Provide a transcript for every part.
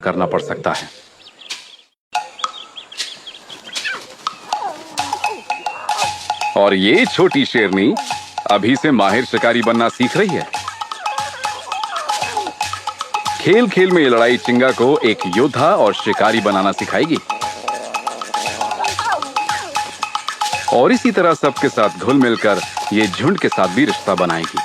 करना पड़ सकता है। और ये छोटी शेरनी अभी से माहिर शिकारी बनना सीख रही है। खेल खेल में ये लड़ाई चिंगा को एक योद्धा और शिकारी बनाना सिखाएगी और इसी तरह सबके साथ घुल मिलकर ये झुंड के साथ भी रिश्ता बनाएगी।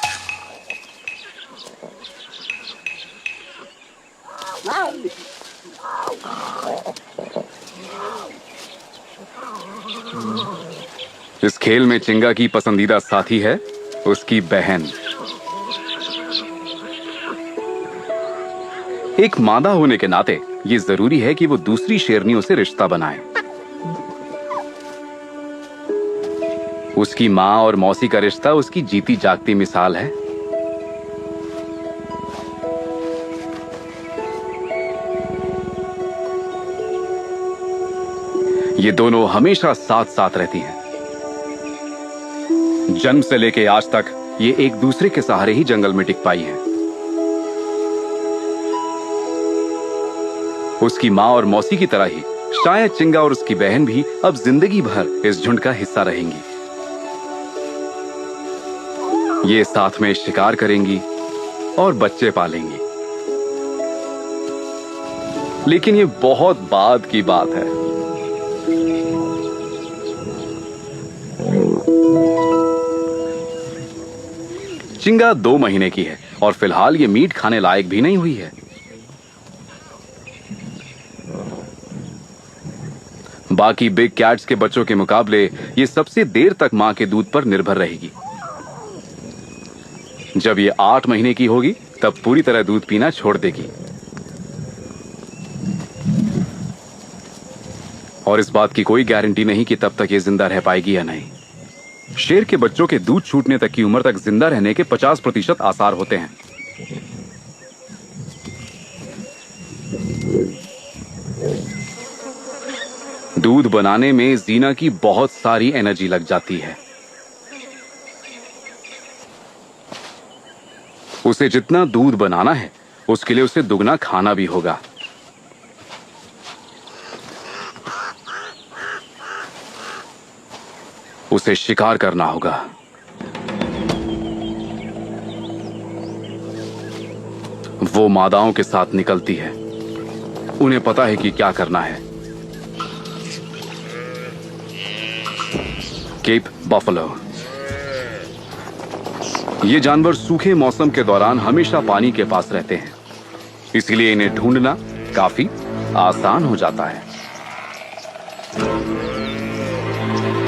इस खेल में चिंगा की पसंदीदा साथी है उसकी बहन। एक मादा होने के नाते ये जरूरी है कि वो दूसरी शेरनियों से रिश्ता बनाए। उसकी मां और मौसी का रिश्ता उसकी जीती जागती मिसाल है। ये दोनों हमेशा साथ साथ रहती हैं। जन्म से लेके आज तक ये एक दूसरे के सहारे ही जंगल में टिक पाई हैं। उसकी मां और मौसी की तरह ही शायद चिंगा और उसकी बहन भी अब जिंदगी भर इस झुंड का हिस्सा रहेंगी। ये साथ में शिकार करेंगी और बच्चे पालेंगी। लेकिन ये बहुत बाद की बात है। चिंगा 2 महीने की है और फिलहाल ये मीट खाने लायक भी नहीं हुई है। बाकी बिग कैट्स के बच्चों के मुकाबले ये सबसे देर तक मां के दूध पर निर्भर रहेगी। जब ये 8 महीने की होगी तब पूरी तरह दूध पीना छोड़ देगी। और इस बात की कोई गारंटी नहीं कि तब तक ये जिंदा रह पाएगी या नहीं। शेर के बच्चों के दूध छूटने तक की उम्र तक जिंदा रहने के 50% आसार होते हैं। दूध बनाने में जीना की बहुत सारी एनर्जी लग जाती है। उसे जितना दूध बनाना है उसके लिए उसे दुगना खाना भी होगा। उसे शिकार करना होगा। वो मादाओं के साथ निकलती है। उन्हें पता है कि क्या करना है। Cape buffalo. ये जानवर सूखे मौसम के दौरान हमेशा पानी के पास रहते हैं, इसलिए इन्हें ढूंढना काफी आसान हो जाता है।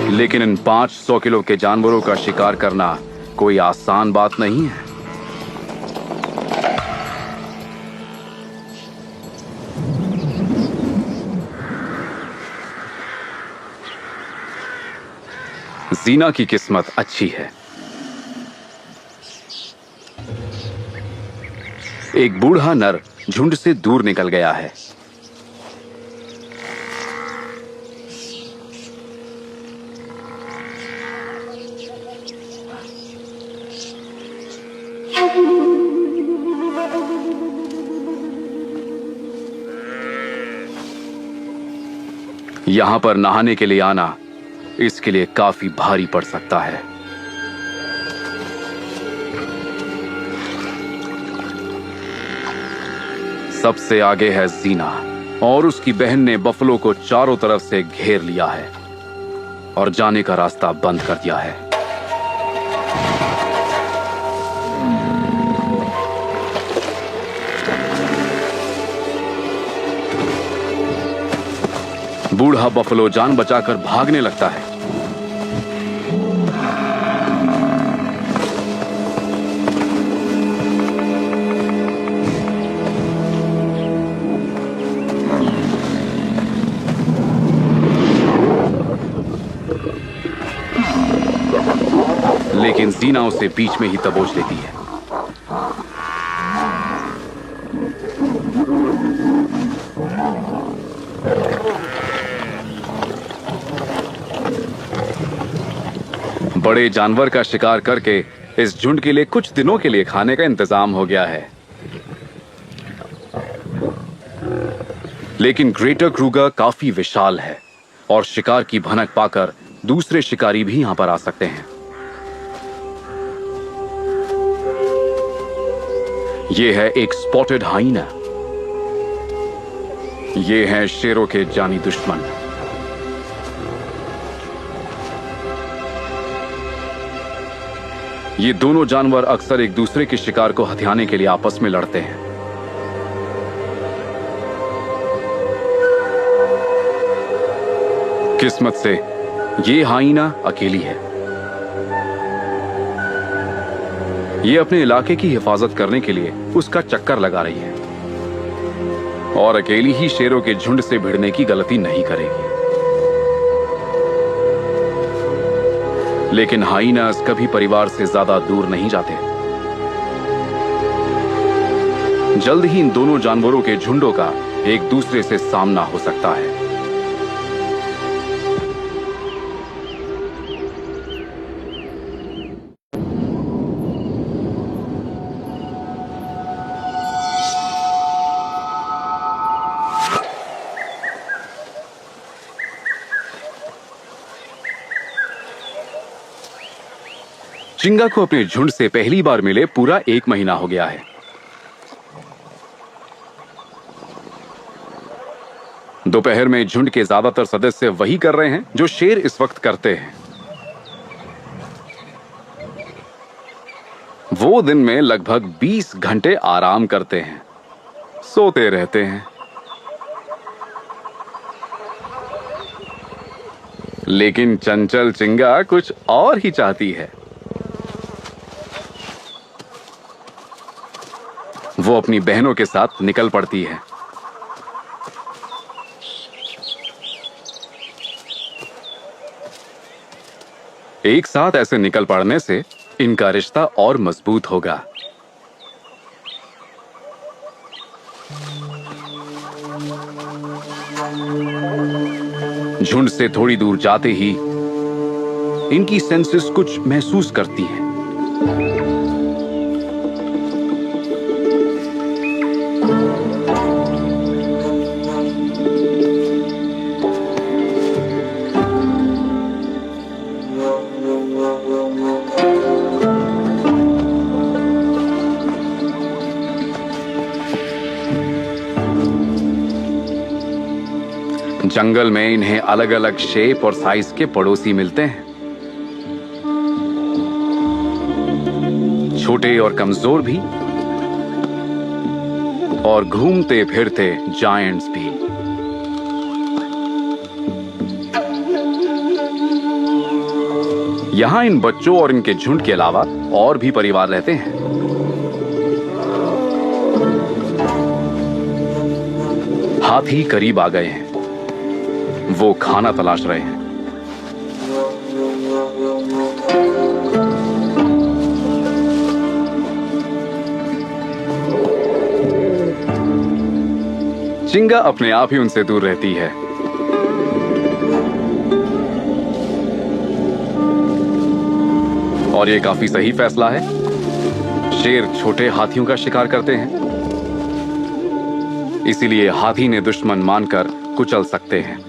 लेकिन इन 500 किलो के जानवरों का शिकार करना कोई आसान बात नहीं है। जीना की किस्मत अच्छी है। एक बूढ़ा नर झुंड से दूर निकल गया है। यहां पर नहाने के लिए आना इसके लिए काफी भारी पड़ सकता है। सबसे आगे है जीना और उसकी बहन ने बफलो को चारों तरफ से घेर लिया है और जाने का रास्ता बंद कर दिया है। बूढ़ा बफलो जान बचाकर भागने लगता है। लेकिन जीना उसे बीच में ही दबोच लेती है। बड़े जानवर का शिकार करके इस झुंड के लिए कुछ दिनों के लिए खाने का इंतजाम हो गया है। लेकिन ग्रेटर क्रूगर काफी विशाल है और शिकार की भनक पाकर दूसरे शिकारी भी यहां पर आ सकते हैं। यह है एक स्पॉटेड हाइना। ये हैं शेरों के जानी दुश्मन। ये दोनों जानवर अक्सर एक दूसरे के शिकार को हथियाने के लिए आपस में लड़ते हैं। किस्मत से ये हाइना अकेली है। ये अपने इलाके की हिफाजत करने के लिए उसका चक्कर लगा रही है और अकेली ही शेरों के झुंड से भिड़ने की गलती नहीं करेगी। लेकिन हाइनास कभी परिवार से ज्यादा दूर नहीं जाते। जल्द ही इन दोनों जानवरों के झुंडों का एक दूसरे से सामना हो सकता है। चिंगा को अपने झुंड से पहली बार मिले पूरा 1 महीना हो गया है। दोपहर में झुंड के ज्यादातर सदस्य वही कर रहे हैं जो शेर इस वक्त करते हैं। वो दिन में लगभग 20 घंटे आराम करते हैं, सोते रहते हैं। लेकिन चंचल चिंगा कुछ और ही चाहती है। वो अपनी बहनों के साथ निकल पड़ती है। एक साथ ऐसे निकल पड़ने से इनका रिश्ता और मजबूत होगा। झुंड से थोड़ी दूर जाते ही इनकी सेंसेस कुछ महसूस करती हैं। जंगल में इन्हें अलग अलग शेप और साइज के पड़ोसी मिलते हैं। छोटे और कमजोर भी और घूमते फिरते जायंट्स भी। यहां इन बच्चों और इनके झुंड के अलावा और भी परिवार रहते हैं। हाथी करीब आ गए हैं। वो खाना तलाश रहे हैं। चिंगा अपने आप ही उनसे दूर रहती है। और ये काफी सही फैसला है। शेर छोटे हाथियों का शिकार करते हैं, इसीलिए हाथी ने दुश्मन मानकर कुचल सकते हैं।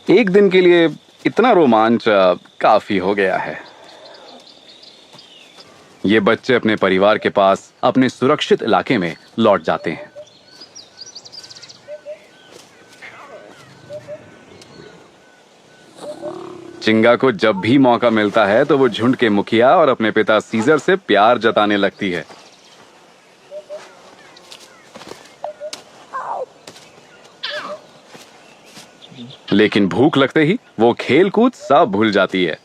एक दिन के लिए इतना रोमांच काफी हो गया है। ये बच्चे अपने परिवार के पास अपने सुरक्षित इलाके में लौट जाते हैं। चिंगा को जब भी मौका मिलता है तो वो झुंड के मुखिया और अपने पिता सीजर से प्यार जताने लगती है। लेकिन भूख लगते ही वो खेल कूद सब भूल जाती है।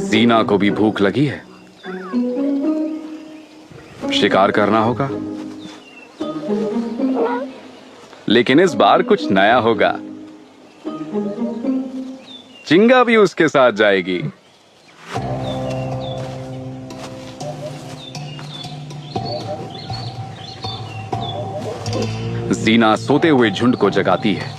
जीना को भी भूख लगी है। शिकार करना होगा, लेकिन इस बार कुछ नया होगा। चिंगा भी उसके साथ जाएगी। जीना सोते हुए झुंड को जगाती है।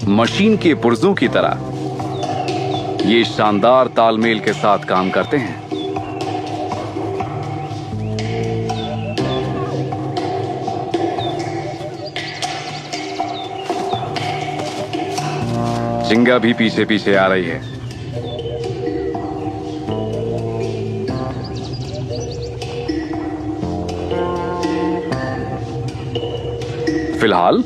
मशीन के पुर्जों की तरह ये शानदार तालमेल के साथ काम करते हैं। चिंगा भी पीछे पीछे आ रही है। फिलहाल